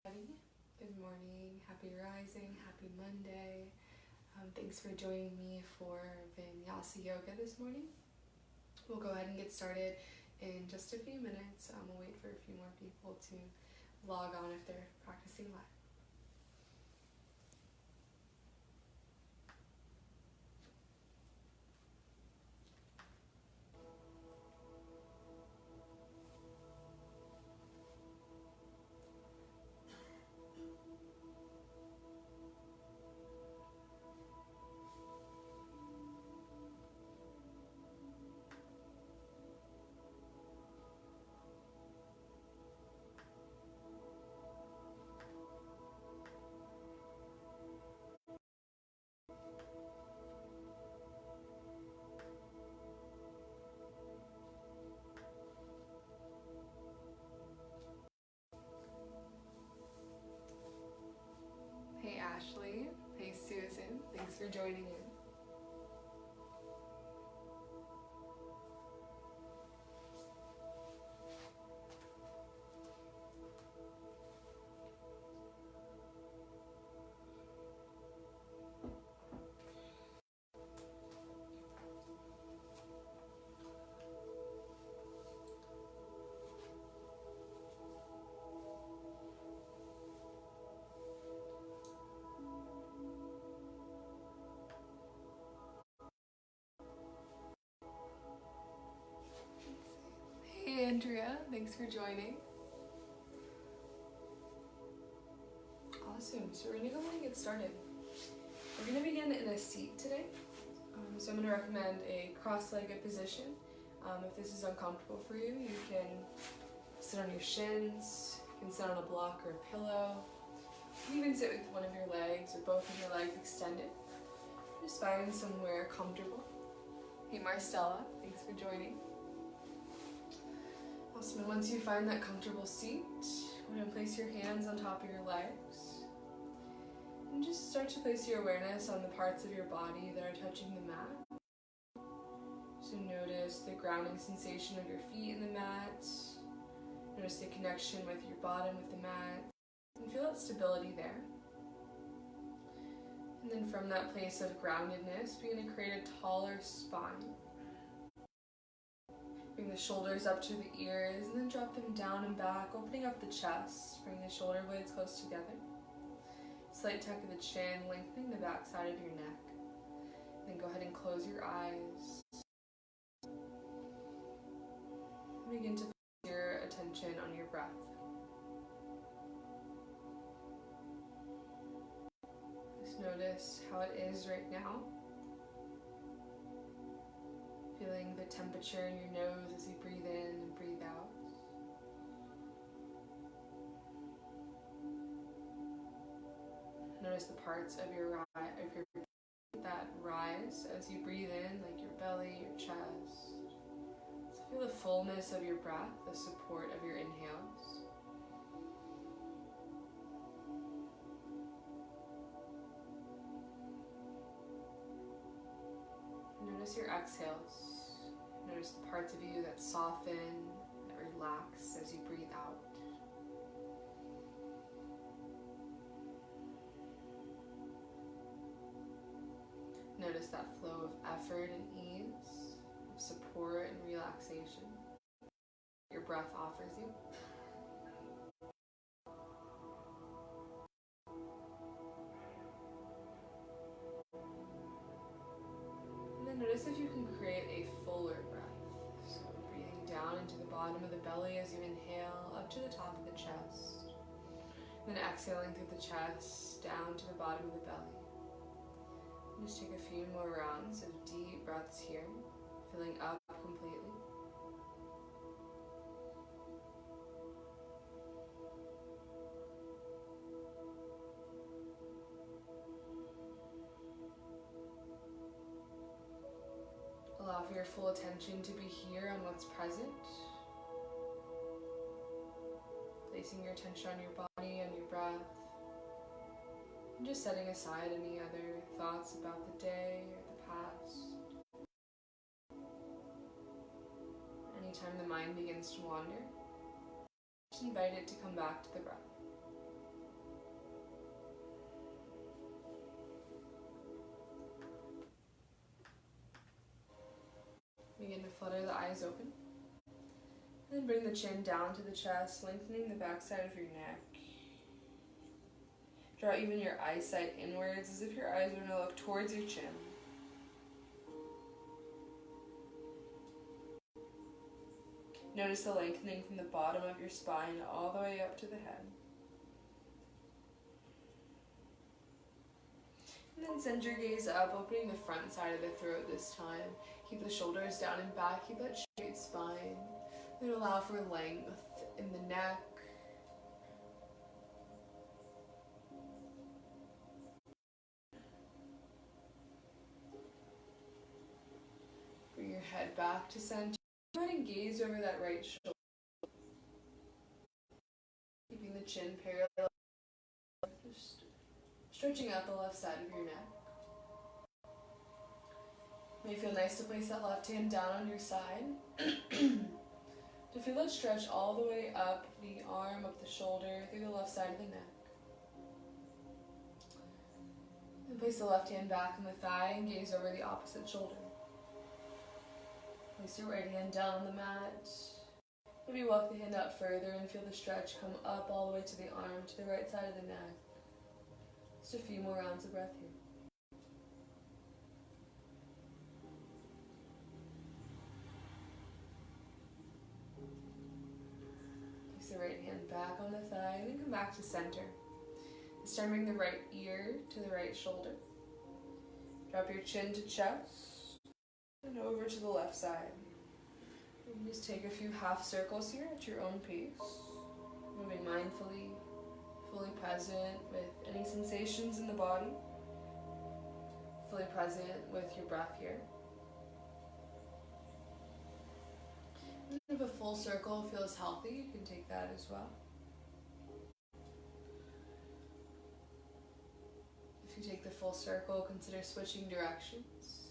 Good morning, happy rising, happy Monday. Thanks for joining me for Vinyasa yoga this morning. We'll go ahead and get started in just a few minutes. We'll wait for a few more people to log on if they're practicing live. Hey Ashley, hey Susan, thanks for joining in. Hey Andrea, thanks for joining. Awesome, so we're going to go ahead and get started. We're going to begin in a seat today. So I'm going to recommend a cross-legged position. If this is uncomfortable for you, you can sit on your shins, you can sit on a block or a pillow. You can even sit with one of your legs or both of your legs extended. Just find somewhere comfortable. Hey Marcella, thanks for joining. Awesome, and once you find that comfortable seat, we're going to place your hands on top of your legs. And just start to place your awareness on the parts of your body that are touching the mat. So notice the grounding sensation of your feet in the mat. Notice the connection with your bottom with the mat. And feel that stability there. And then from that place of groundedness, begin to create a taller spine. Bring the shoulders up to the ears and then drop them down and back, opening up the chest. Bring the shoulder blades close together. Slight tuck of the chin, lengthening the back side of your neck. Then go ahead and close your eyes. Begin to put your attention on your breath. Just notice how it is right now. Feeling the temperature in your nose as you breathe in and breathe out. Notice the parts of your that rise as you breathe in, like your belly, your chest. So feel the fullness of your breath, the support of your inhales. Notice your exhales. Notice the parts of you that soften, that relax as you breathe out. Notice that flow of effort and ease, of support and relaxation your breath offers you. And then notice if you can create a fuller breath. So breathing down into the bottom of the belly as you inhale up to the top of the chest. And then exhaling through the chest down to the bottom of the belly. And just take a few more rounds of deep breaths here, filling up completely. Allow for your full attention to be here on what's present. Placing your attention on your body and your breath. And just setting aside any other thoughts about the day or the past. Anytime the mind begins to wander, just invite it to come back to the breath. flutter the eyes open. Then bring the chin down to the chest, lengthening the backside of your neck. Draw even your eyesight inwards as if your eyes are going to look towards your chin. Notice the lengthening from the bottom of your spine all the way up to the head. And then send your gaze up, opening the front side of the throat this time. Keep the shoulders down and back, keep that straight spine. And allow for length in the neck. Bring your head back to center. Go ahead and gaze over that right shoulder. Keeping the chin parallel. Just stretching out the left side of your neck. It may feel nice to place that left hand down on your side. To feel it stretch all the way up the arm, up the shoulder, through the left side of the neck. And place the left hand back on the thigh and gaze over the opposite shoulder. Place your right hand down on the mat. Maybe walk the hand out further and feel the stretch come up all the way to the arm, to the right side of the neck. Just a few more rounds of breath here. Place the right hand back on the thigh and then come back to center. This time bring the right ear to the right shoulder. Drop your chin to chest and over to the left side. And just take a few half circles here at your own pace, moving mindfully, fully present with any sensations in the body, fully present with your breath here. And if a full circle feels healthy, you can take that as well. If you take the full circle, consider switching directions.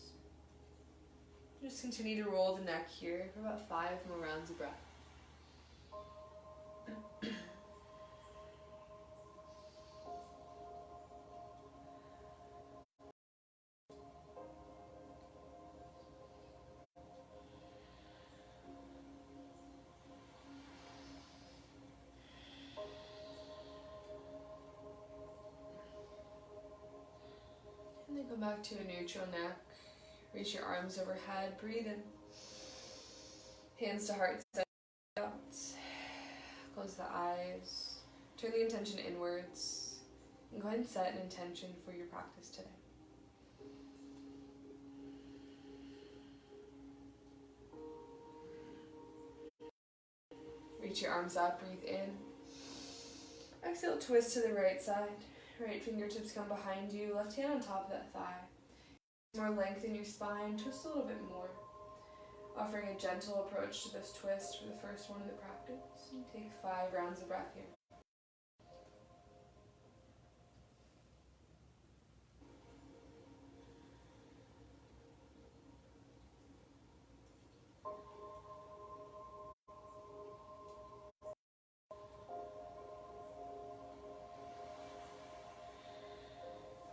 Just continue to roll the neck here for about 5 more rounds of breath. And then come back to a neutral neck. Reach your arms overhead, breathe in. Hands to heart, set out. Close the eyes. Turn the intention inwards. And go ahead and set an intention for your practice today. Reach your arms up, breathe in. Exhale, twist to the right side. Right fingertips come behind you, left hand on top of that thigh. More length in your spine, twist a little bit more. Offering a gentle approach to this twist for the first one of the practice. And take 5 rounds of breath here.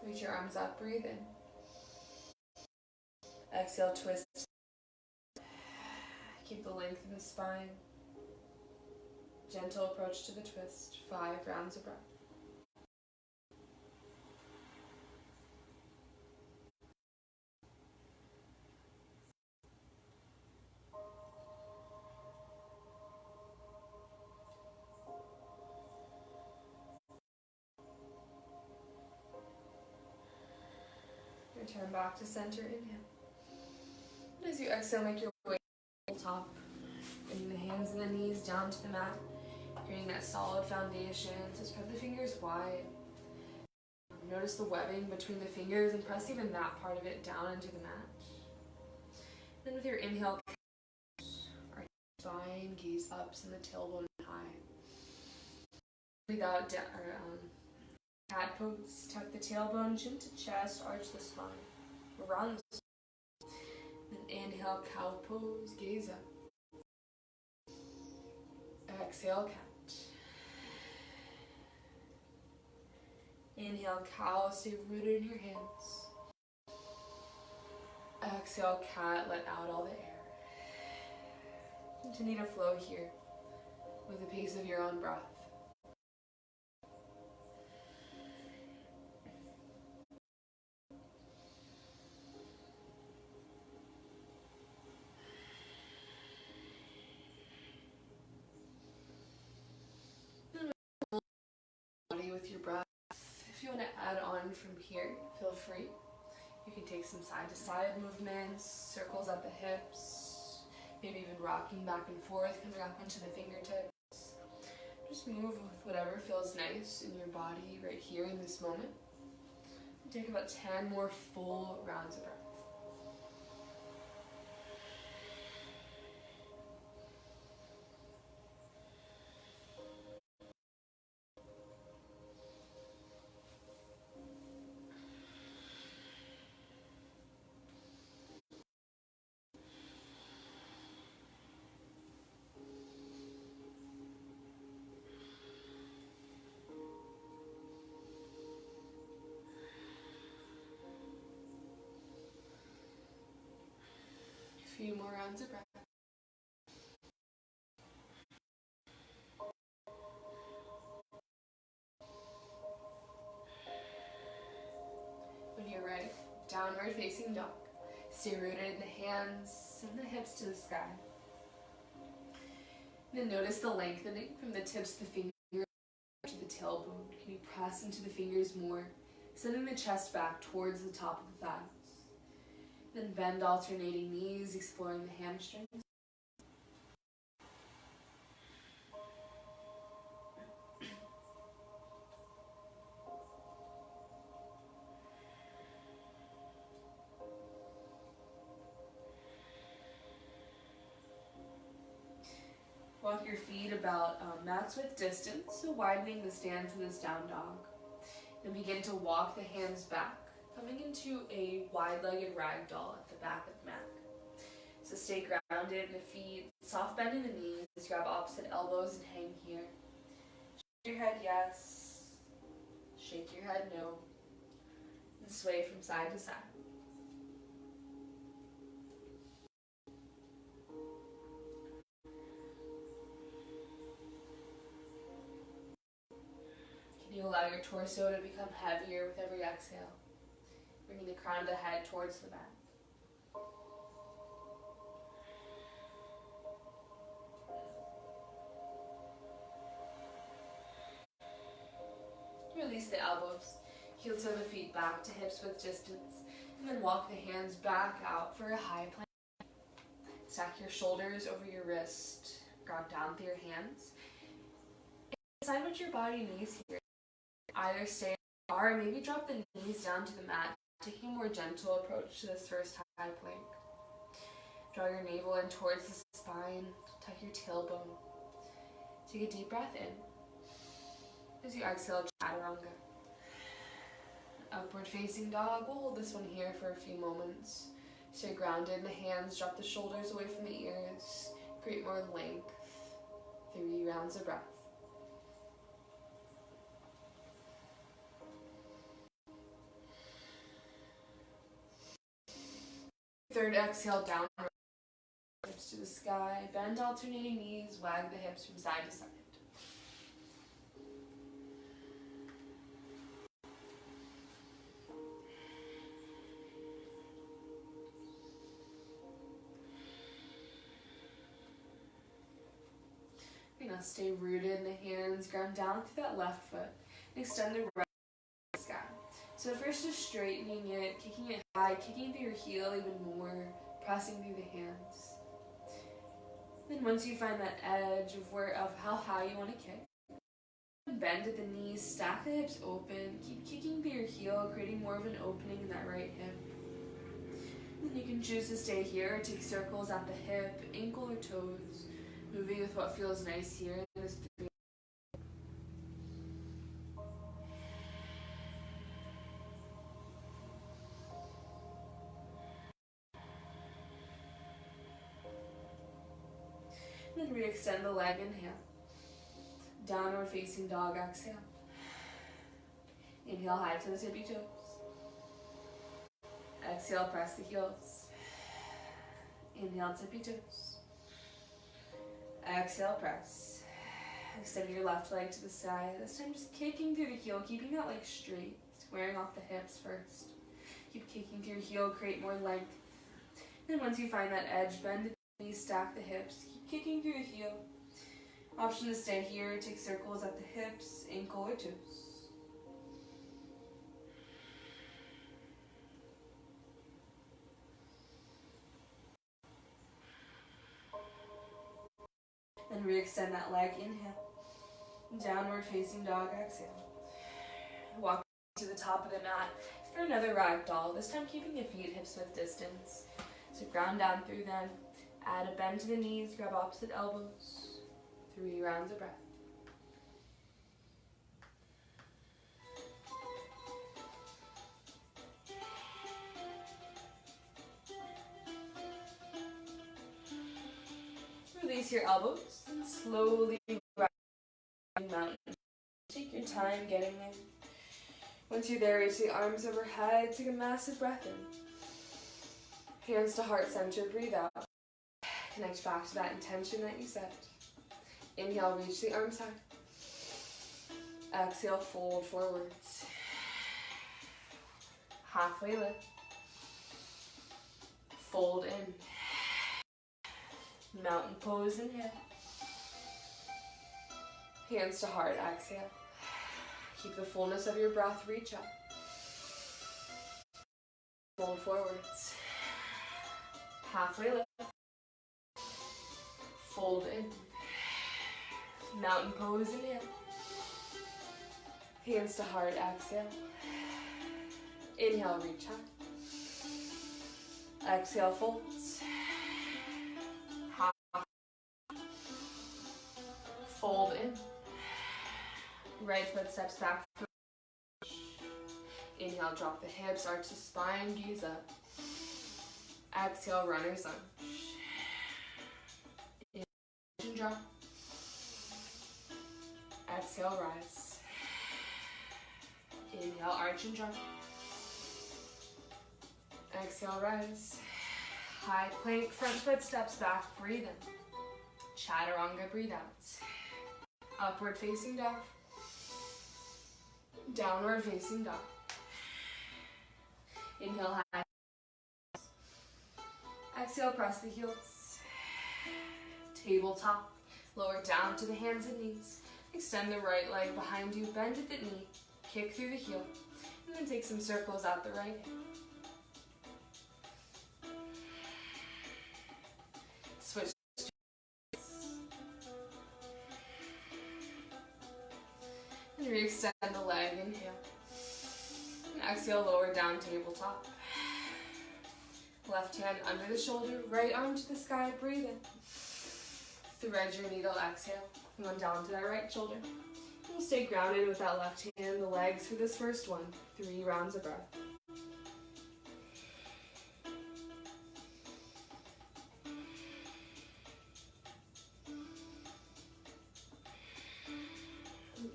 Reach your arms up, breathe in. Exhale, twist. Keep the length in the spine. Gentle approach to the twist. 5 rounds of breath. Return back to center, inhale. And as you exhale, make your way to the top. Bringing the hands and the knees down to the mat. Creating that solid foundation. So spread the fingers wide. Notice the webbing between the fingers and press even that part of it down into the mat. Then with your inhale, our spine, gaze up, send the tailbone high. Breathe out, cat pose, tuck the tailbone, chin to chest, arch the spine. Around the spine. Then inhale, cow pose, gaze up. Exhale, cat. Inhale, cow, stay rooted in your hands. Exhale, cat, let out all the air. Continue to flow here with the pace of your own breath. Body with your breath. If you want to add on from here, feel free. You can take some side to side movements, circles at the hips, maybe even rocking back and forth, coming up onto the fingertips. Just move with whatever feels nice in your body right here in this moment. Take about 10 more full rounds of breath. A few more rounds of breath. When you're ready, downward facing dog. Stay rooted in the hands and the hips to the sky. Then notice the lengthening from the tips of the fingers to the tailbone. Can you press into the fingers more, sending the chest back towards the top of the thighs. Then bend alternating knees, exploring the hamstrings. Walk your feet about mat's width distance, so widening the stance in this down dog. Then begin to walk the hands back, coming into a wide-legged ragdoll at the back of the mat. So stay grounded in the feet, soft bend in the knees, grab opposite elbows and hang here. Shake your head yes, shake your head no, and sway from side to side. You allow your torso to become heavier with every exhale, bringing the crown of the head towards the mat. Release the elbows, heels of the feet back to hips width distance, and then walk the hands back out for a high plank. Stack your shoulders over your wrist, grab down with your hands. Decide what your body needs here. Either stay or maybe drop the knees down to the mat, taking a more gentle approach to this first high plank. Draw your navel in towards the spine, tuck your tailbone. Take a deep breath in. As you exhale, chaturanga. Upward facing dog. We'll hold this one here for a few moments. Stay grounded in the hands, drop the shoulders away from the ears, create more length. 3 rounds of breath. Third exhale, down, hips to the sky, bend alternating knees, wag the hips from side to side. Now stay rooted in the hands, ground down through that left foot, and extend the right to the sky. So first just straightening it, kicking it high, kicking through your heel even more, pressing through the hands. Then once you find that edge of how high you want to kick, bend at the knees, stack the hips open, keep kicking through your heel, creating more of an opening in that right hip. Then you can choose to stay here or take circles at the hip, ankle or toes, moving with what feels nice here in this 3. Then re-extend the leg, inhale. Downward facing dog, exhale. Inhale high to the tippy toes. Exhale, press the heels. Inhale, tippy toes. Exhale, press. Extend your left leg to the side. This time just kicking through the heel, keeping that leg straight, squaring off the hips first. Keep kicking through your heel, create more length. Then once you find that edge, bend the knees, stack the hips. Keep kicking through the heel. Option to stay here, take circles at the hips, ankle or toes. Then re-extend that leg, inhale. Downward facing dog, exhale. Walk to the top of the mat for another ragdoll, this time keeping your feet hips width distance. So ground down through them. Add a bend to the knees, grab opposite elbows. 3 rounds of breath. Release your elbows and slowly rise mountain. Take your time getting there. Once you're there, reach the arms overhead. Take a massive breath in. Hands to heart center, breathe out. Connect back to that intention that you set. Inhale, reach the arms high. Exhale, fold forwards. Halfway lift. Fold in. Mountain pose, inhale. Hands to heart, exhale. Keep the fullness of your breath, reach up. Fold forwards. Halfway lift. Fold in. Mountain pose, inhale. Hands to heart, exhale. Inhale, reach high. Exhale, folds. Fold in. Right foot steps back. Inhale, drop the hips, arch the spine, gaze up. Exhale, runner's lunge. Inhale, drop. Exhale, rise. Inhale, arch and drop. Exhale, rise. High plank, front foot steps back, breathe in. Chaturanga, breathe out. Upward facing dog. Downward facing dog. Inhale high. Exhale, press the heels. Tabletop. Lower down to the hands and knees. Extend the right leg behind you, bend at the knee. Kick through the heel. And then take some circles out the right. Switch. And re-extend the leg, inhale. And exhale, lower down, tabletop. Left hand under the shoulder, right arm to the sky, breathe in. Thread your needle, exhale. Come on down to that right shoulder. And stay grounded with that left hand, the legs for this first one. 3 rounds of breath.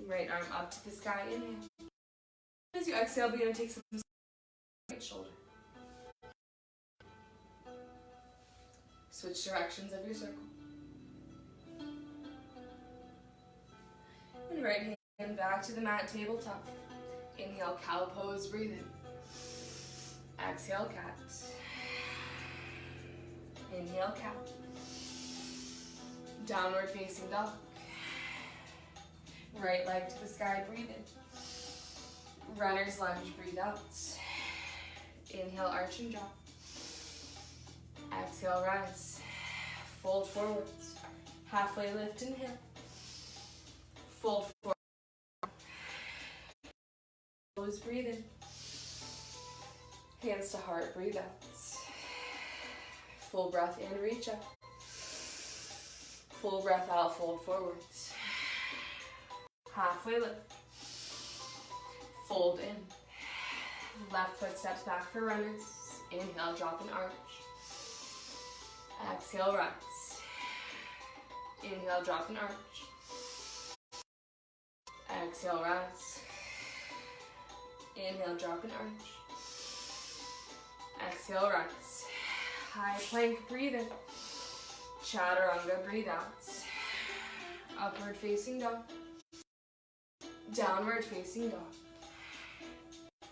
Right arm up to the sky, inhale. As you exhale, begin to take some right shoulder. Switch directions of your circle. And right hand back to the mat, tabletop. Inhale, cow pose, breathe in. Exhale, cat. Inhale, cat. Downward facing dog. Right leg to the sky, breathe in. Runner's lunge, breathe out. Inhale, arch and drop. Exhale, rise. Fold forwards. Halfway lift, inhale. Fold forward. Pose, breathe in. Hands to heart, breathe out. Full breath in, reach up. Full breath out, fold forwards. Halfway lift. Fold in. Left foot steps back for runners. Inhale, drop and arch. Exhale, rise. Inhale, drop and arch. Exhale, rise. Inhale, drop and arch. Exhale, rise. High plank, breathe in. Chaturanga, breathe out. Upward facing dog. Downward facing dog.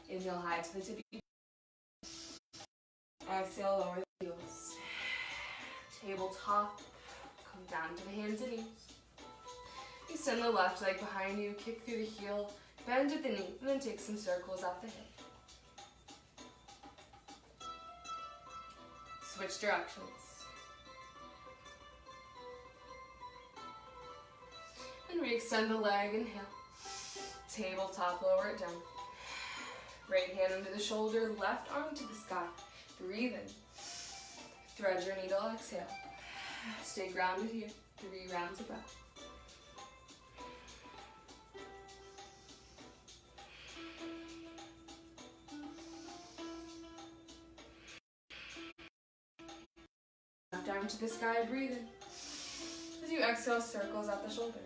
Inhale high to the tippy. Exhale, lower the heels. Tabletop. Come down to the hands and knees. Extend the left leg behind you, kick through the heel, bend at the knee, and then take some circles at the hip. Switch directions. And re-extend the leg, inhale. Tabletop, lower it down. Right hand under the shoulder, left arm to the sky. Breathe in. Thread your needle, exhale. Stay grounded here. 3 rounds of breath. Left arm to the sky, breathe in. As you exhale, circles at the shoulder.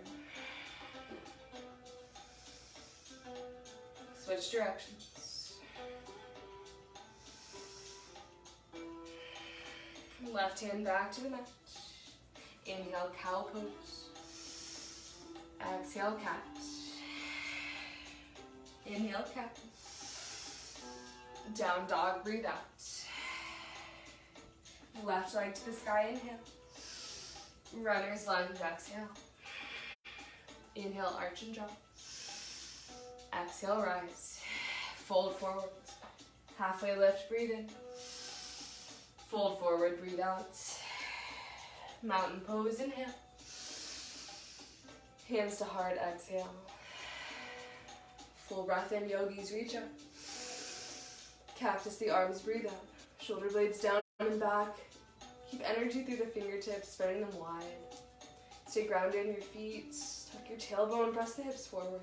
Switch directions. Left hand back to the mat. Inhale, cow pose. Exhale, cat. Inhale, cat. Down dog, breathe out. Left leg to the sky, inhale. Runner's lunge, exhale. Inhale, arch and drop. Exhale, rise. Fold forward. Halfway lift, breathe in. Fold forward, breathe out. Mountain pose, inhale. Hands to heart, exhale. Full breath in, yogis, reach up. Cactus the arms, breathe out. Shoulder blades down and back. Keep energy through the fingertips, spreading them wide. Stay grounded in your feet. Tuck your tailbone, press the hips forward.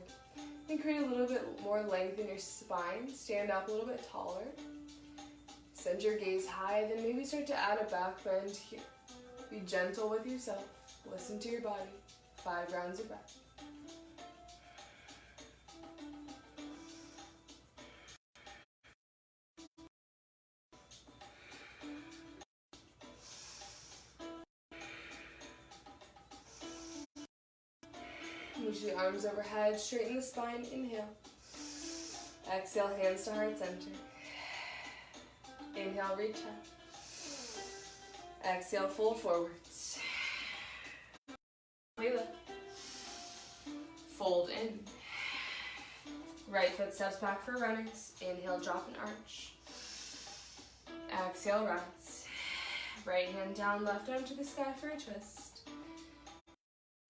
And create a little bit more length in your spine. Stand up a little bit taller. Send your gaze high, then maybe start to add a back bend here. Be gentle with yourself. Listen to your body. 5 rounds of breath. Reach the arms overhead, straighten the spine, inhale. Exhale, hands to heart center. Inhale, reach up. Exhale, fold forwards. Kayla. Fold in. Right foot steps back for runners. Inhale, drop and arch. Exhale, rise. Right hand down, left arm to the sky for a twist.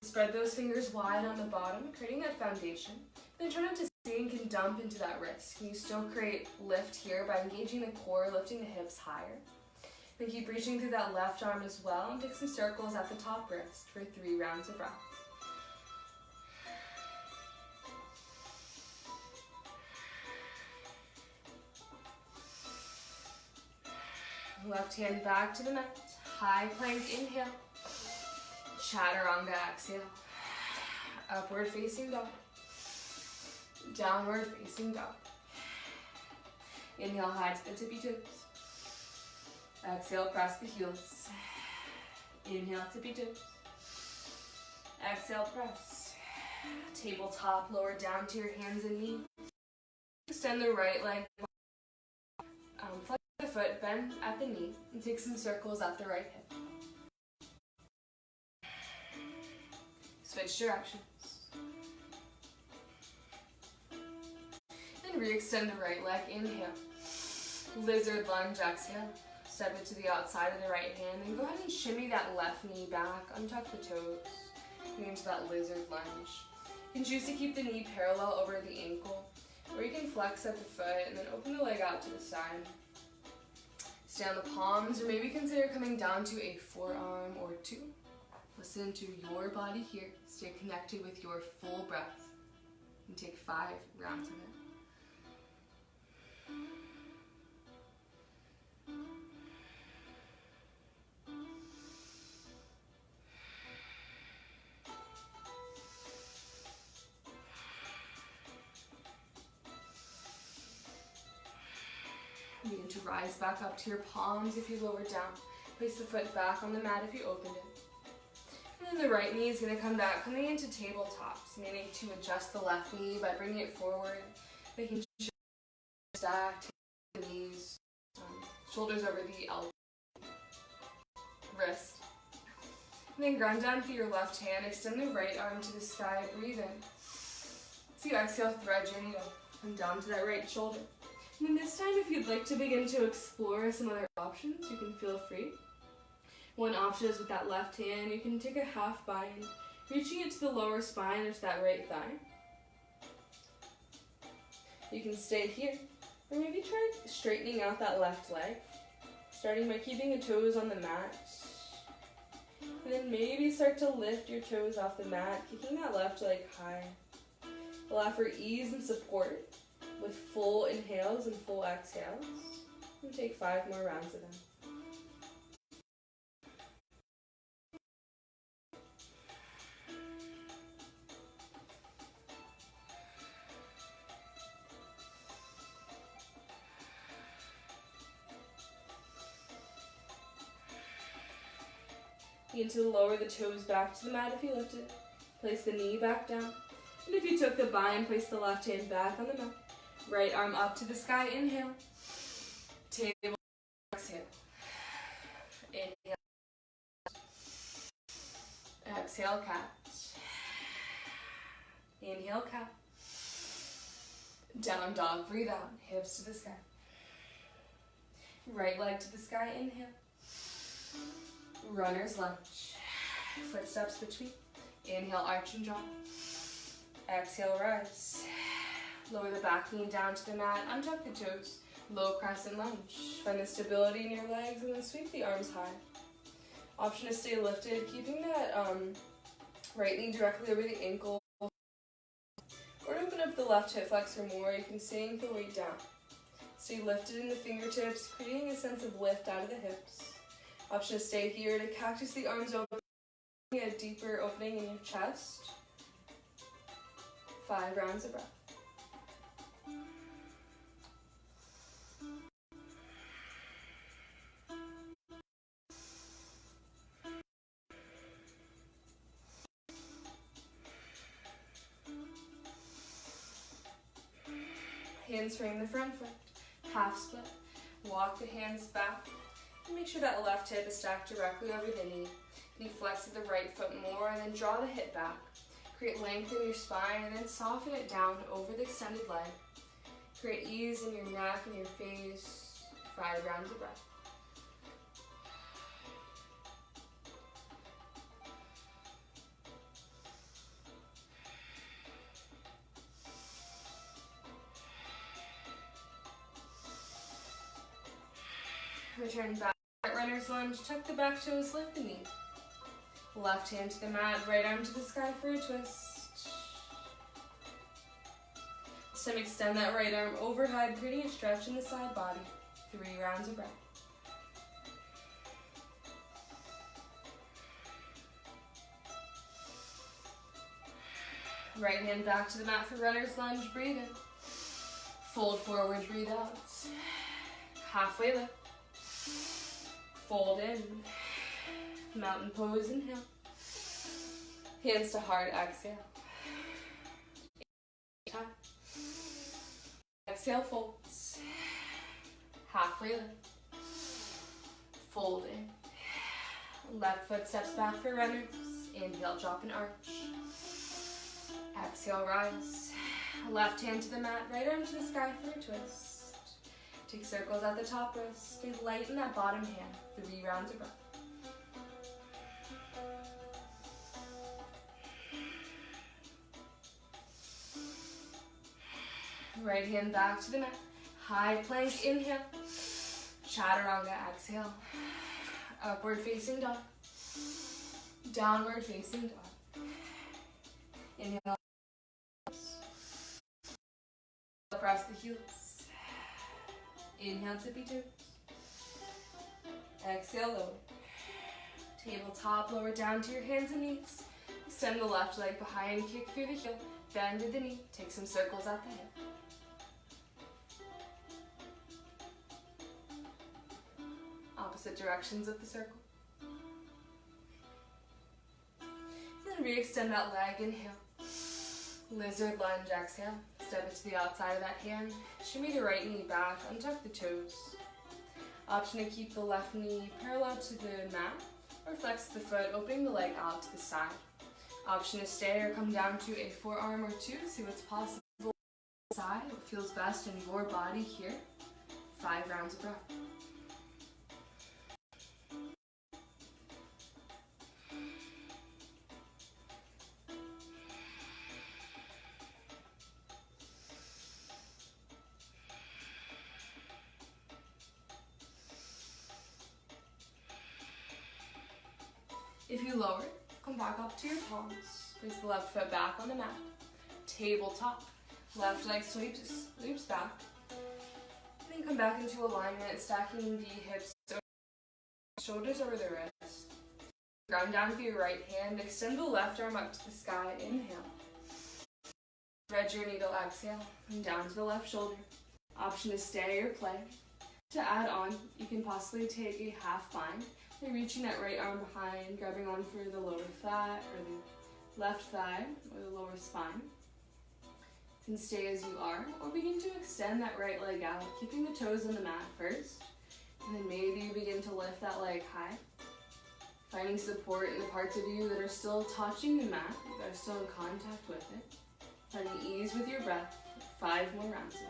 Spread those fingers wide on the bottom, creating that foundation. Then turn up to sink and dump into that wrist. Can you still create lift here by engaging the core, lifting the hips higher? Then keep reaching through that left arm as well and take some circles at the top wrist for 3 rounds of breath. Left hand back to the mat. High plank, inhale. Chaturanga, exhale. Upward facing dog. Downward facing dog. Inhale high to the tippy toes. Exhale, press the heels. Inhale, tippy toes. Exhale, press. Tabletop, lower down to your hands and knees. Extend the right leg. Flex the foot, bend at the knee, and take some circles at the right hip. Switch directions. And re-extend the right leg, inhale. Lizard lunge, exhale. Step it to the outside of the right hand, and go ahead and shimmy that left knee back, untuck the toes, and into that lizard lunge. You can choose to keep the knee parallel over the ankle, or you can flex at the foot and then open the leg out to the side. Stay on the palms, or maybe consider coming down to a forearm or 2. Listen to your body here. Stay connected with your full breath. And take 5 rounds of it. Begin to rise back up to your palms if you lower down. Place the foot back on the mat if you opened it. And then the right knee is going to come back, coming into tabletops, meaning to adjust the left knee by bringing it forward, making sure stacked, knees, shoulders over the elbow, wrist. And then ground down through your left hand, extend the right arm to the sky, breathe in. So you exhale, thread your needle, come down to that right shoulder. And then this time, if you'd like to begin to explore some other options, you can feel free. One option is with that left hand, you can take a half bind, reaching it to the lower spine or to that right thigh. You can stay here, or maybe try straightening out that left leg, starting by keeping the toes on the mat. And then maybe start to lift your toes off the mat, kicking that left leg high. Allow for ease and support with full inhales and full exhales. And take 5 more rounds of them. Begin to lower the toes back to the mat if you lift it. Place the knee back down. And if you took the bind, place the left hand back on the mat. Right arm up to the sky, inhale. Table, exhale. Inhale. Exhale, cat. Inhale, cat. Down dog, breathe out. Hips to the sky. Right leg to the sky, inhale. Runner's lunge. Footsteps between. Inhale, arch and drop. Exhale, rise. Lower the back knee down to the mat. Untuck the toes. Low crescent lunge. Find the stability in your legs and then sweep the arms high. Option to stay lifted, keeping that right knee directly over the ankle. Or to open up the left hip flexor more, you can sink the weight down. Stay lifted in the fingertips, creating a sense of lift out of the hips. Option to stay here to cactus the arms open, a deeper opening in your chest. 5 rounds of breath. Hands frame the front foot, half split. Walk the hands back. And make sure that left hip is stacked directly over the knee. You flex the right foot more and then draw the hip back. Create length in your spine and then soften it down over the extended leg. Create ease in your neck and your face. 5 rounds of breath. Return back. Runner's lunge, tuck the back toes, lift the knee. Left hand to the mat, right arm to the sky for a twist. This time extend that right arm overhead, creating a stretch in the side body. 3 rounds of breath. Right hand back to the mat for runner's lunge, breathe in. Fold forward, breathe out. Halfway lift. Fold in. Mountain pose, inhale. Hands to heart, exhale. Exhale, folds. Halfway lift. Fold in. Left foot steps back for runners. Inhale, drop and arch. Exhale, rise. Left hand to the mat, right arm to the sky for a twist. Take circles at the top wrist. Stay light in that bottom hand. 3 rounds of breath. Right hand back to the mat. High plank, inhale. Chaturanga, exhale. Upward facing dog. Downward facing dog. Inhale. Press the heels. Inhale, tippy toes. Exhale, lower. Tabletop, lower down to your hands and knees. Extend the left leg behind, kick through the heel. Bend to the knee. Take some circles at the hip. Opposite directions of the circle. And then re-extend that leg, inhale. Lizard lunge, exhale. Step it to the outside of that hand. Shimmy the right knee back, untuck the toes. Option to keep the left knee parallel to the mat, or flex the foot, opening the leg out to the side. Option to stay or come down to a forearm or two. See what's possible. Side, what feels best in your body here. 5 rounds of breath. If you lower, come back up to your palms. Place the left foot back on the mat. Tabletop. Left leg loops back. Then come back into alignment, stacking the hips, shoulders over the wrist. Ground down with your right hand. Extend the left arm up to the sky. Inhale. Thread your needle. Exhale. And down to the left shoulder. Option to stay or play. To add on, you can possibly take a half bind. By reaching that right arm behind, grabbing on for the lower thigh or the left thigh or the lower spine. You can stay as you are, or begin to extend that right leg out, keeping the toes on the mat first, and then maybe you begin to lift that leg high, finding support in the parts of you that are still touching the mat, that are still in contact with it, finding ease with your breath. 5 more rounds of it.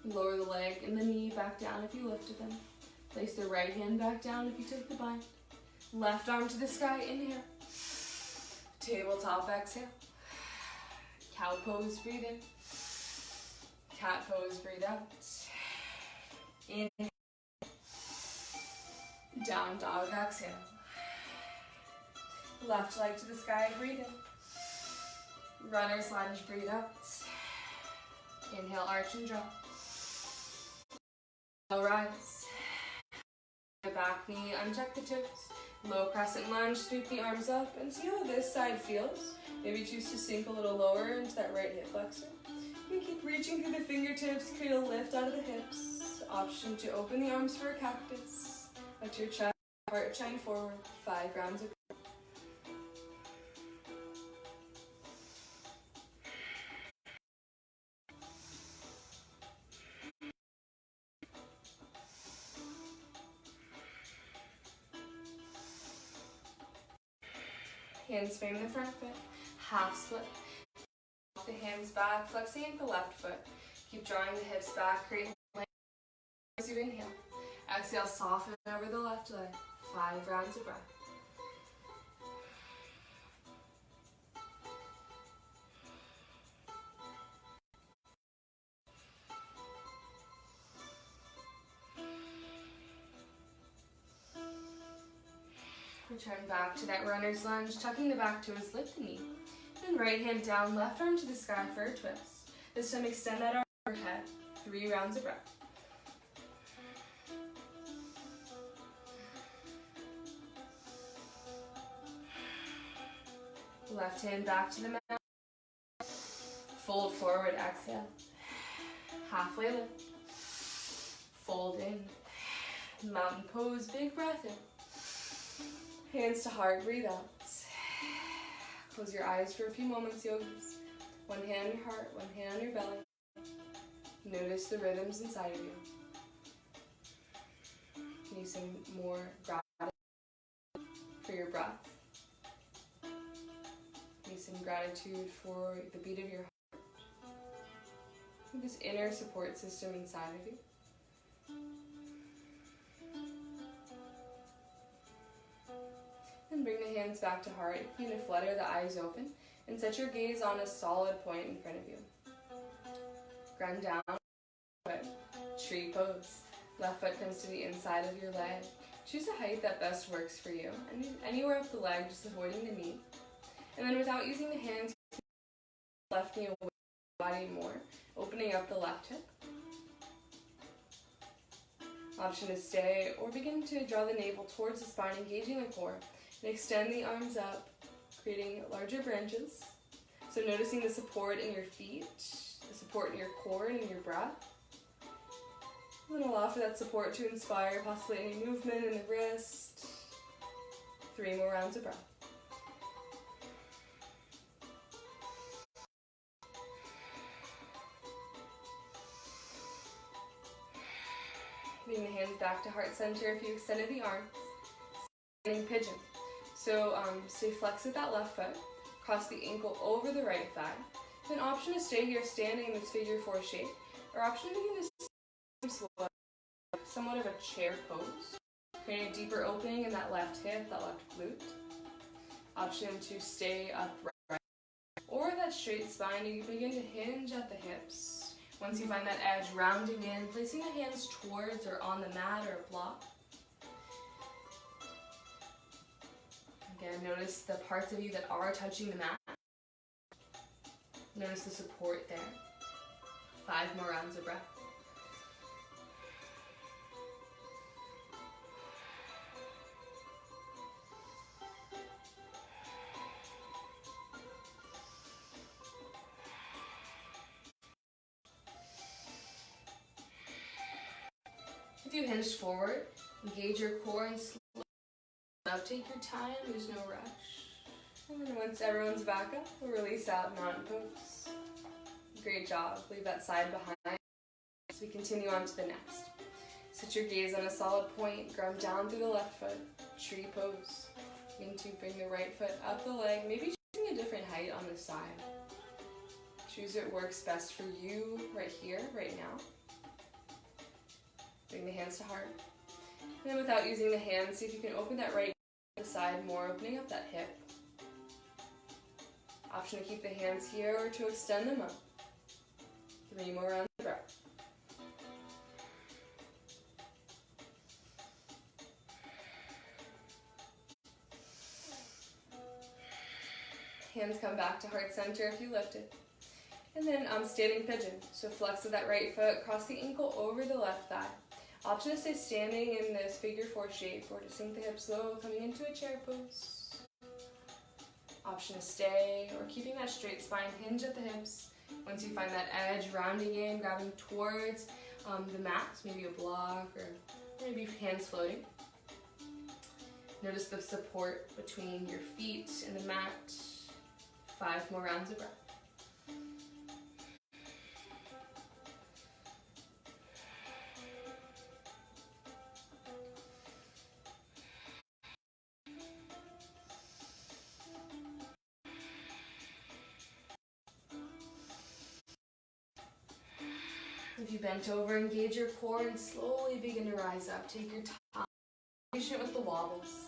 Lower the leg and the knee back down if you lifted them. Place the right hand back down if you took the bind. Left arm to the sky, inhale. Tabletop, exhale. Cow pose, breathe in. Cat pose, breathe out. Inhale. Down dog, exhale. Left leg to the sky, breathe in. Runner's lunge, breathe out. Inhale, arch and drop. Now rise. Back knee, untuck the toes. Low crescent lunge, sweep the arms up and see how this side feels. Maybe choose to sink a little lower into that right hip flexor. You can keep reaching through the fingertips, create a lift out of the hips. Option to open the arms for a cactus. Let your chest, heart shine forward. 5 rounds of hands frame the front foot, half split. The hands back, flexing into the left foot. Keep drawing the hips back, create as you inhale. Exhale, soften over the left leg. 5 rounds of breath. Return back to that runner's lunge, tucking the back toes, lift the knee. And right hand down, left arm to the sky for a twist. This time extend that arm overhead. 3 rounds of breath. Left hand back to the mat. Fold forward, exhale. Halfway lift. Fold in. Mountain pose, big breath in. Hands to heart, breathe out. Close your eyes for a few moments, yogis. One hand on your heart, one hand on your belly. Notice the rhythms inside of you. Can you sing more gratitude for your breath? Can you sing gratitude for the beat of your heart? For this inner support system inside of you. And bring the hands back to heart. You can flutter the eyes open and set your gaze on a solid point in front of you. Ground down, foot, tree pose. Left foot comes to the inside of your leg. Choose a height that best works for you. And anywhere up the leg, just avoiding the knee. And then without using the hands, left knee away from the body more, opening up the left hip. Option to stay or begin to draw the navel towards the spine, engaging the core. And extend the arms up, creating larger branches. So noticing the support in your feet, the support in your core and in your breath. And then allow for that support to inspire possibly any movement in the wrist. 3 more rounds of breath. Bring the hands back to heart center if you extended the arms. Standing pigeon. So stay flexed with that left foot. Cross the ankle over the right thigh. An option to stay here standing in this figure 4 shape. Or option to begin to somewhat of a chair pose. Create a deeper opening in that left hip, that left glute. Option to stay upright. Or that straight spine, you begin to hinge at the hips. Once you find that edge, rounding in, placing the hands towards or on the mat or a block. Again, notice the parts of you that are touching the mat. Notice the support there. 5 more rounds of breath. If you hinge forward, engage your core and slow up. Take your time, there's no rush. And then once everyone's back up, we'll release out mountain pose. Great job. Leave that side behind as we continue on to the next. Set your gaze on a solid point, ground down through the left foot, tree pose. Begin to bring the right foot up the leg, maybe choosing a different height on the side. Choose what works best for you right here, right now. Bring the hands to heart. And then without using the hands, see if you can open that right to the side more, opening up that hip. Option to keep the hands here or to extend them up. 3 more rounds of breath. Hands come back to heart center if you lift it. And then standing pigeon. So flex with that right foot, cross the ankle over the left thigh. Option to stay standing in this figure 4 shape or to sink the hips low, coming into a chair pose. Option to stay or keeping that straight spine, hinge at the hips. Once you find that edge, rounding in, grabbing towards the mat, maybe a block or maybe hands floating. Notice the support between your feet and the mat. 5 more rounds of breath. If you bent over, engage your core and slowly begin to rise up. Take your time, patient with the wobbles.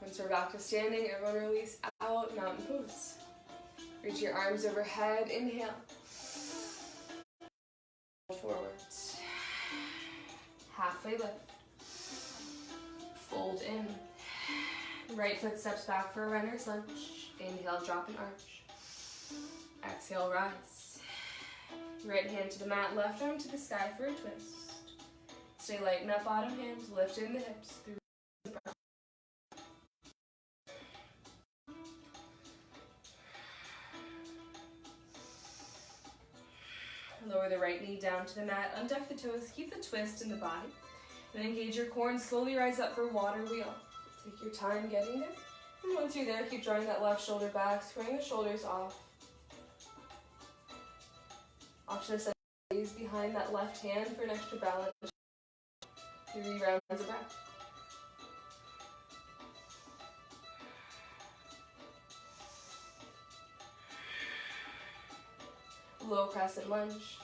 Once we're back to standing, everyone release out, mountain pose. Reach your arms overhead, inhale. Forwards. Halfway lift. Fold in. Right foot steps back for a runner's lunge. Inhale, drop and arch. Exhale, rise. Right hand to the mat, left arm to the sky for a twist. Stay light in that bottom hand, lift in the hips through the breath. Lower the right knee down to the mat, untuck the toes, keep the twist in the body. Then engage your core and slowly rise up for water wheel. Take your time getting there. And once you're there, keep drawing that left shoulder back, squaring the shoulders off. Option to set the gaze behind that left hand for an extra balance. 3 rounds of breath. Low crescent lunge.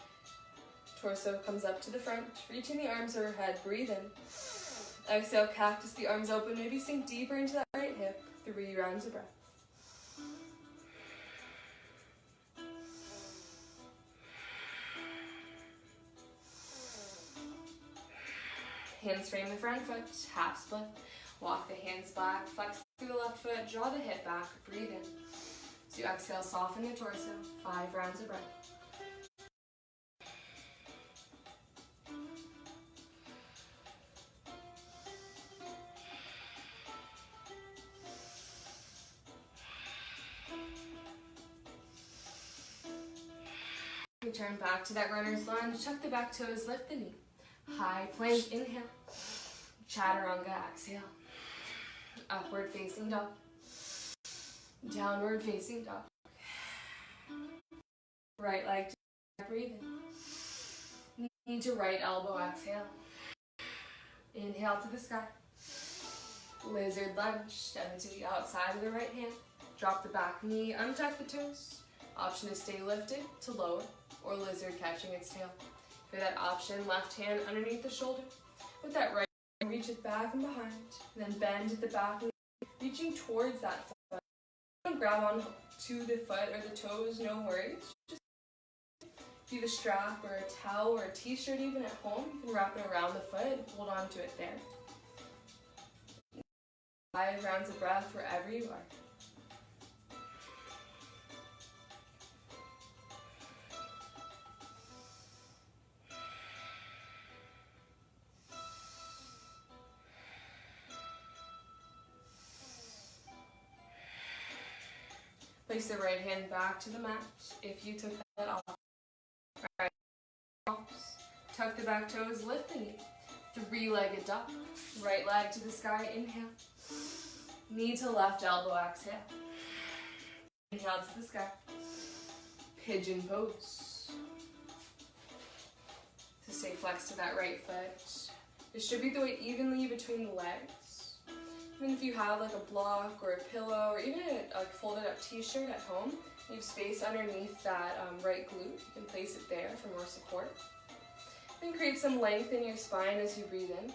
Torso comes up to the front, reaching the arms overhead, breathe in. Exhale, cactus the arms open, maybe sink deeper into that right hip. 3 rounds of breath. Hands frame the front foot, half split. Walk the hands back, flex through the left foot, draw the hip back, breathe in. As you exhale, soften the torso. 5 rounds of breath. Return back to that runner's lunge. Tuck the back toes, lift the knee. High plank, inhale. Chaturanga, exhale. Upward facing dog. Downward facing dog. Right leg to breathe in. Knee to right elbow, exhale. Inhale to the sky. Lizard lunge. Step into the outside of the right hand. Drop the back knee, untuck the toes. Option to stay lifted, to lower, or lizard catching its tail. For that option, left hand underneath the shoulder. With that right hand, reach it back and behind. Then bend at the back knee, reaching towards that foot. Don't grab on to the foot or the toes, no worries. Just if you have a strap or a towel or a t-shirt even at home, you can wrap it around the foot, hold on to it there. 5 rounds of breath wherever you are. Place the right hand back to the mat if you took that off. Right. Tuck the back toes, lift the knee. 3-legged dog. Right leg to the sky, inhale. Knee to left elbow, exhale. Inhale to the sky. Pigeon pose. To stay flexed to that right foot. Distribute the weight evenly between the legs. And if you have like a block or a pillow or even a folded up t-shirt at home, you have space underneath that right glute. You can place it there for more support. Then create some length in your spine as you breathe in.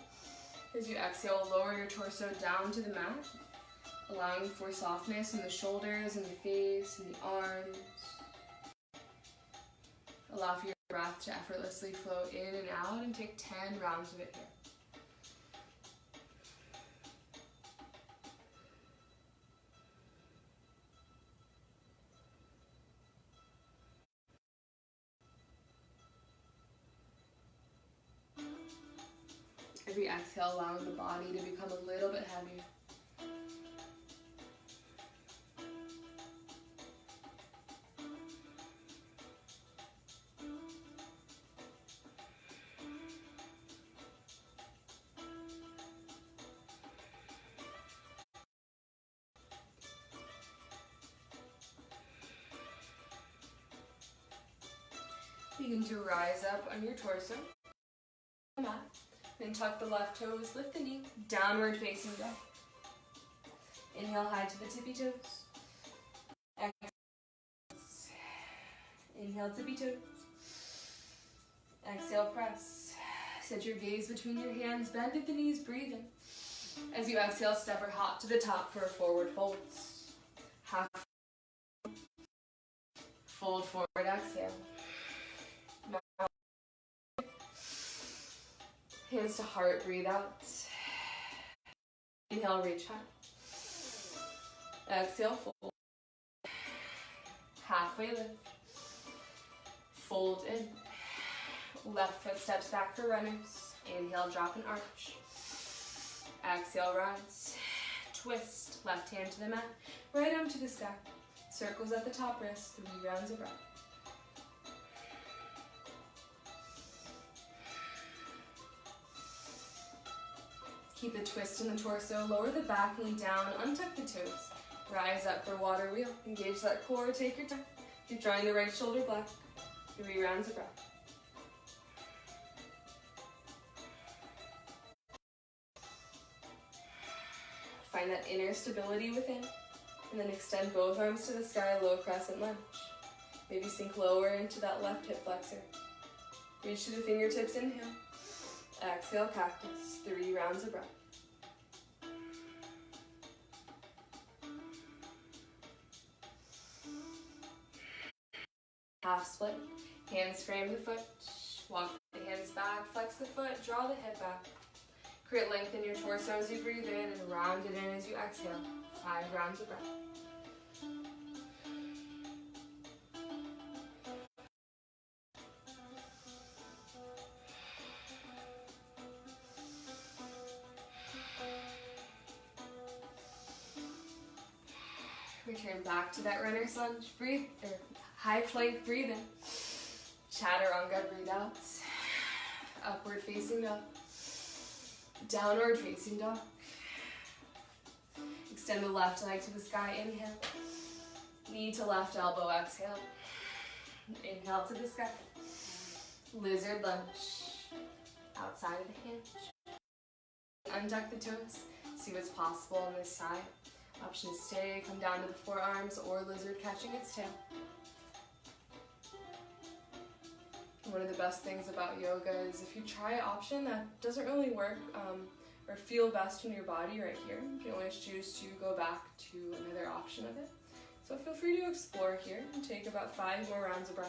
As you exhale, lower your torso down to the mat, allowing for softness in the shoulders and the face and the arms. Allow for your breath to effortlessly flow in and out and take 10 rounds of it here. Every exhale, allowing the body to become a little bit heavier. Begin to rise up on your torso. Mat. Then tuck the left toes, lift the knee, downward facing dog. Inhale high to the tippy toes. Exhale. Inhale tippy toes. Exhale press. Set your gaze between your hands, bend at the knees, breathe in. As you exhale, step or hop to the top for a forward fold. Half. Fold forward, exhale. Hands to heart, breathe out. Inhale, reach high. Exhale, fold. Halfway lift. Fold in. Left foot steps back for runners. Inhale, drop and arch. Exhale, rise. Twist. Left hand to the mat. Right arm to the sky. Circles at the top wrist. 3 rounds of breath. Keep the twist in the torso, lower the back knee down, untuck the toes. Rise up for water wheel. Engage that core, take your time. Keep drawing the right shoulder back. 3 rounds of breath. Find that inner stability within. And then extend both arms to the sky, low crescent lunge. Maybe sink lower into that left hip flexor. Reach to the fingertips, inhale. Exhale, cactus. 3 rounds of breath. Half split. Hands frame the foot. Walk the hands back, flex the foot, draw the hip back. Create length in your torso as you breathe in and round it in as you exhale. 5 rounds of breath. Return back to that runner's lunge. Breathe, or high plank, breathe in. Chaturanga breathouts. Upward facing dog. Downward facing dog. Extend the left leg to the sky, inhale. Knee to left elbow, exhale. Inhale to the sky. Lizard lunge. Outside of the hinge. Untuck the toes. See what's possible on this side. Options stay, come down to the forearms or lizard catching its tail. One of the best things about yoga is if you try an option that doesn't really work or feel best in your body right here, you can always choose to go back to another option of it. So feel free to explore here and take about 5 more rounds of breath.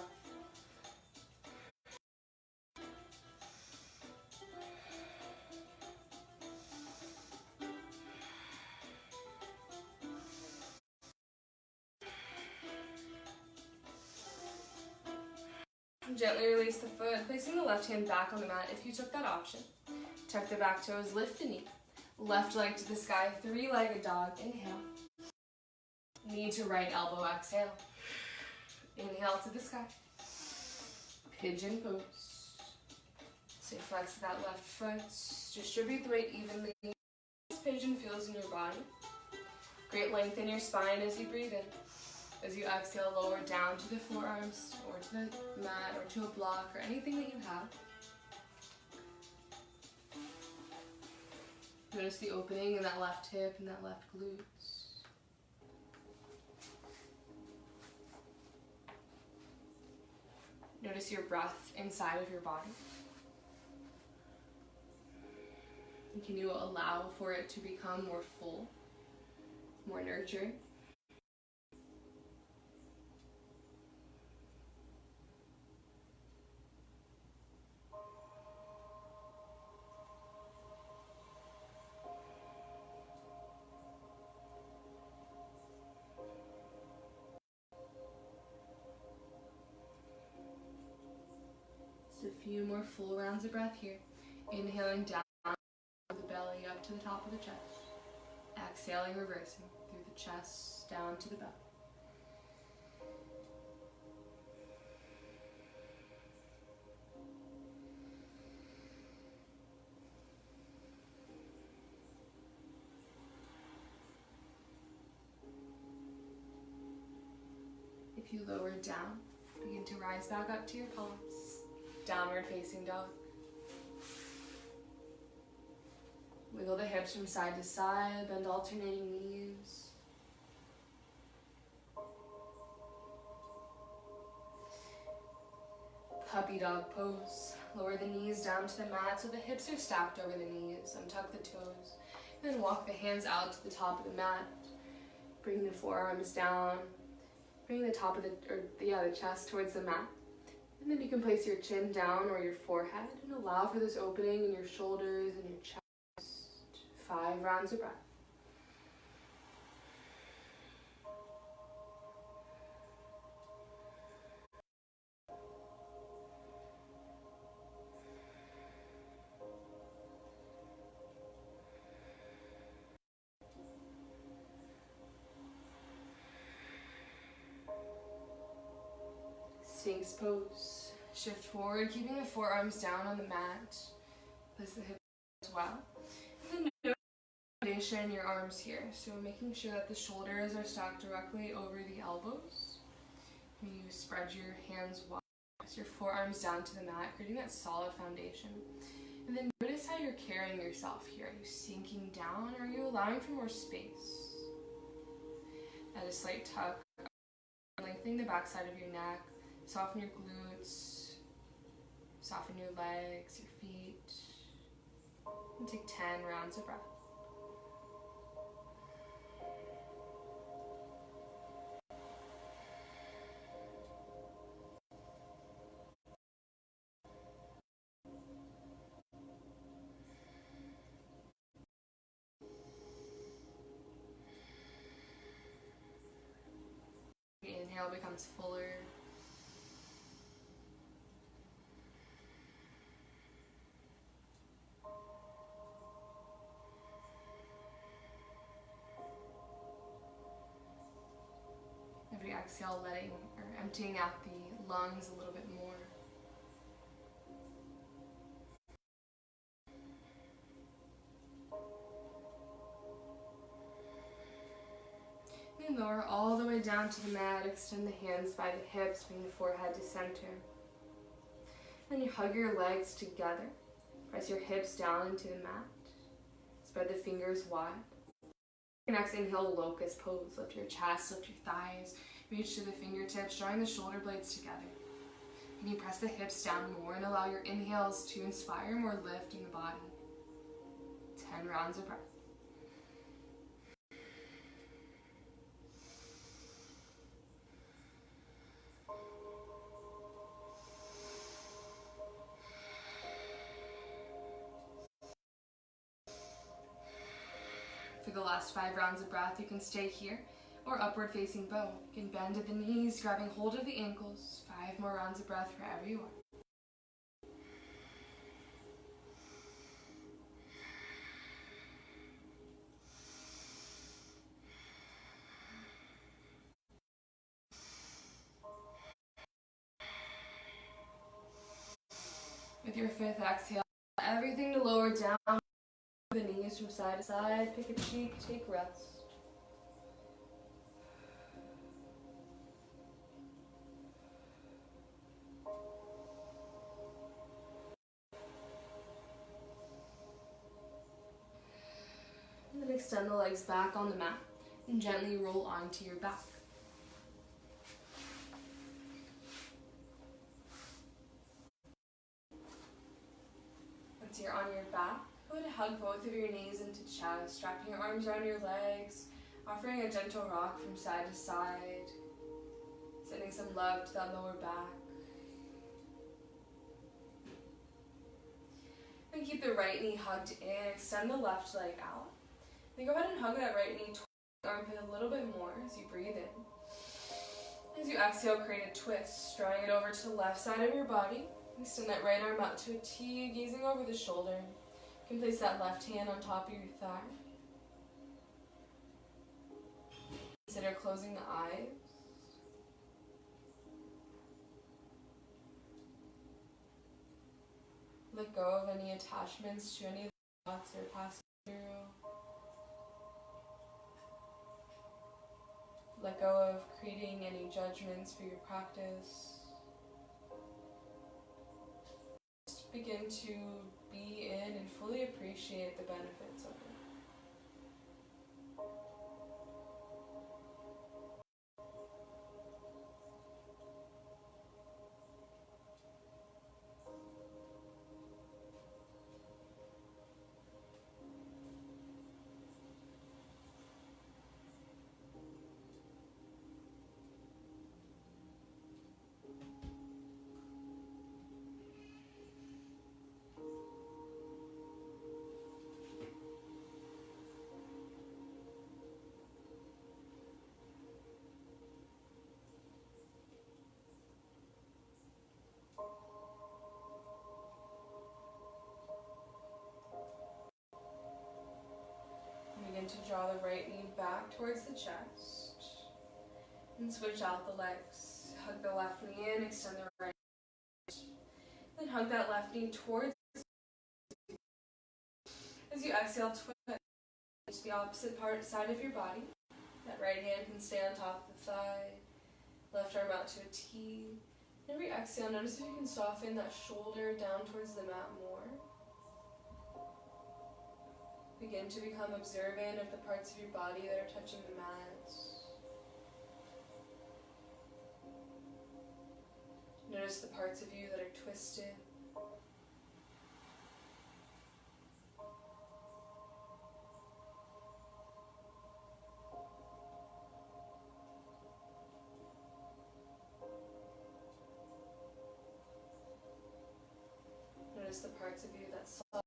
Gently release the foot, placing the left hand back on the mat if you took that option. Tuck the back toes, lift the knee. Left leg to the sky, 3-legged dog, inhale. Knee to right elbow, exhale. Inhale to the sky. Pigeon pose. So flex that left foot, distribute the weight evenly. This pigeon feels in your body. Great length in your spine as you breathe in. As you exhale, lower down to the forearms or to the mat or to a block or anything that you have. Notice the opening in that left hip and that left glutes. Notice your breath inside of your body. And can you allow for it to become more full, more nurturing? A few more full rounds of breath here. Inhaling down the belly up to the top of the chest. Exhaling, reversing through the chest down to the belly. If you lower down, begin to rise back up to your palms. Downward facing dog. Wiggle the hips from side to side, bend alternating knees. Puppy dog pose. Lower the knees down to the mat so the hips are stacked over the knees. Untuck the toes. Then walk the hands out to the top of the mat. Bring the forearms down. Bring the top of the chest towards the mat. And then you can place your chin down or your forehead and allow for this opening in your shoulders and your chest. 5 rounds of breath. Sphinx pose. Shift forward, keeping the forearms down on the mat. Place the hips as well. And then foundation in your arms here. So making sure that the shoulders are stacked directly over the elbows. And you spread your hands wide. Press your forearms down to the mat, creating that solid foundation. And then notice how you're carrying yourself here. Are you sinking down or are you allowing for more space? Add a slight tuck. Lengthening the back side of your neck. Soften your glutes, soften your legs, your feet, and take 10 rounds of breath. The inhale becomes fuller. Every exhale, letting or emptying out the lungs a little bit more. And lower all the way down to the mat. Extend the hands by the hips, bring the forehead to center. Then you hug your legs together. Press your hips down into the mat. Spread the fingers wide. Next, inhale, locust pose. Lift your chest, lift your thighs. Reach to the fingertips, drawing the shoulder blades together. And you press the hips down more and allow your inhales to inspire more lift in the body. 10 rounds of breath. For the last 5 rounds of breath, you can stay here or upward facing bow. You can bend at the knees, grabbing hold of the ankles. 5 more rounds of breath wherever you are. With your 5th exhale, everything to lower down the knees from side to side. Pick a cheek, take rest. And then extend the legs back on the mat and gently roll onto your back. Once you're on your back, go ahead and hug both of your knees into chest, wrapping your arms around your legs, offering a gentle rock from side to side, sending some love to that lower back. And keep the right knee hugged in, extend the left leg out. Then go ahead and hug that right knee towards the armpit a little bit more as you breathe in. As you exhale, create a twist, drawing it over to the left side of your body. Extend that right arm out to a T, gazing over the shoulder. You can place that left hand on top of your thigh. Consider closing the eyes. Let go of any attachments to any of the thoughts that are passing through. Let go of creating any judgments for your practice. Just begin to be in and fully appreciate the benefits of it. Begin to draw the right knee back towards the chest and switch out the legs. Hug the left knee in, extend the right. Then hug that left knee towards. As you exhale, twist to the opposite side of your body. That right hand can stay on top of the thigh. Left arm out to a T. Every exhale, notice if you can soften that shoulder down towards the mat more. Begin to become observant of the parts of your body that are touching the mat. Notice the parts of you that are twisted. Notice the parts of you that soft.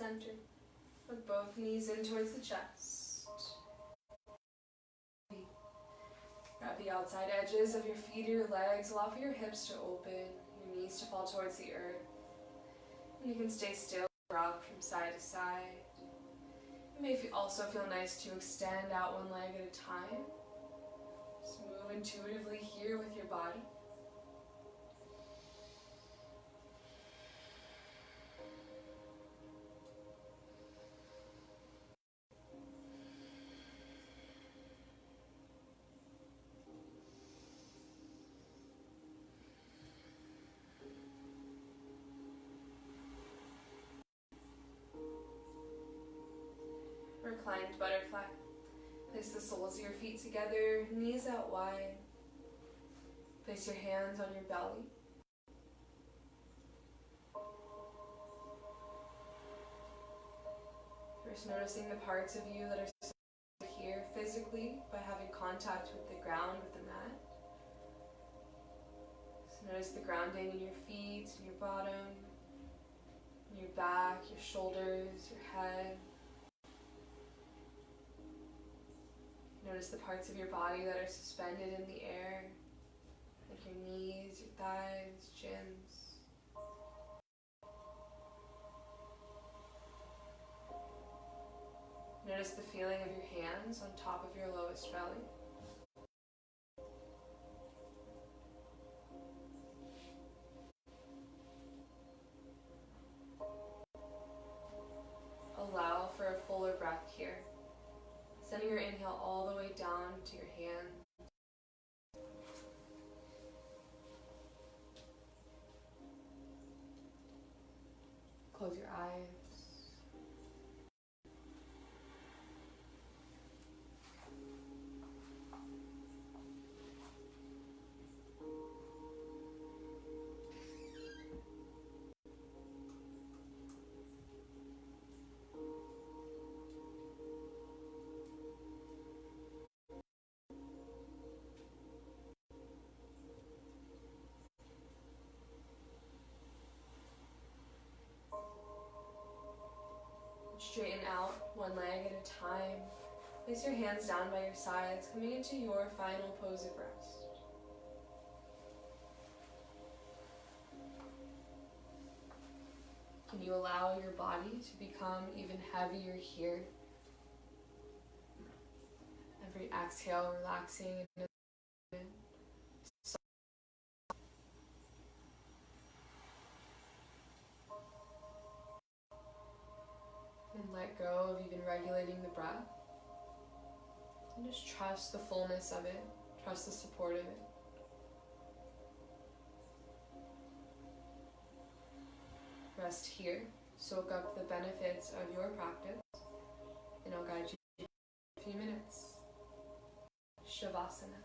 center. With both knees in towards the chest. Grab the outside edges of your feet or your legs. Allow for your hips to open, your knees to fall towards the earth. And you can stay still, rock from side to side. It may also feel nice to extend out one leg at a time. Just move intuitively here with your body. Reclined butterfly. Place the soles of your feet together, knees out wide. Place your hands on your belly. First noticing the parts of you that are here physically by having contact with the ground, with the mat. So notice the grounding in your feet, in your bottom, in your back, your shoulders, your head. Notice the parts of your body that are suspended in the air, like your knees, your thighs, shins. Notice the feeling of your hands on top of your lowest belly. Allow for a fuller breath here. Sending your inhale all the way down to your hand. Close your eyes. Straighten out one leg at a time. Place your hands down by your sides, coming into your final pose of rest. Can you allow your body to become even heavier here? Every exhale, relaxing. And let go of even regulating the breath. And just trust the fullness of it. Trust the support of it. Rest here. Soak up the benefits of your practice. And I'll guide you for a few minutes. Shavasana.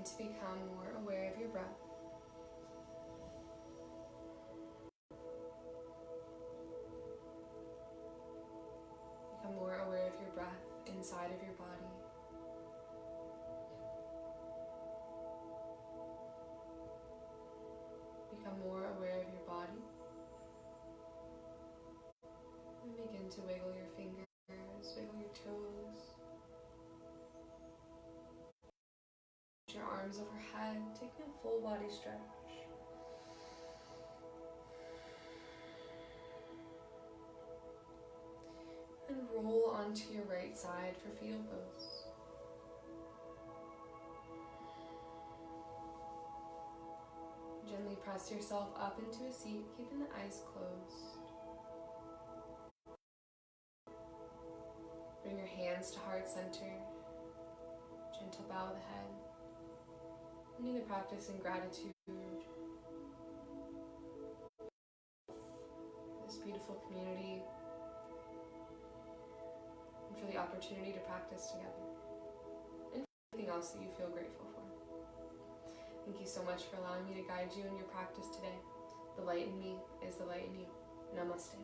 begin to become more aware of your breath. Become more aware of your breath inside of your body. Become more aware of your body. And begin to wiggle your fingers, wiggle your toes. Put your arms overhead, taking a full body stretch. And roll onto your right side for fetal pose. Gently press yourself up into a seat, keeping the eyes closed. Bring your hands to heart center. Gentle bow of the head. Ending the practice in gratitude. This beautiful community. And for the opportunity to practice together. And for anything else that you feel grateful for. Thank you so much for allowing me to guide you in your practice today. The light in me is the light in you. Namaste.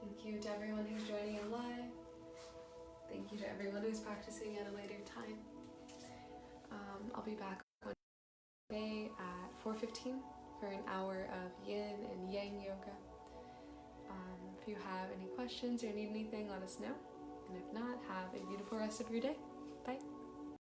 Thank you to everyone who's joining in live. Thank you to everyone who's practicing at a later time. I'll be back on Monday at 4:15 for an hour of yin and yang yoga. If you have any questions or need anything, let us know. And if not, have a beautiful rest of your day. Bye.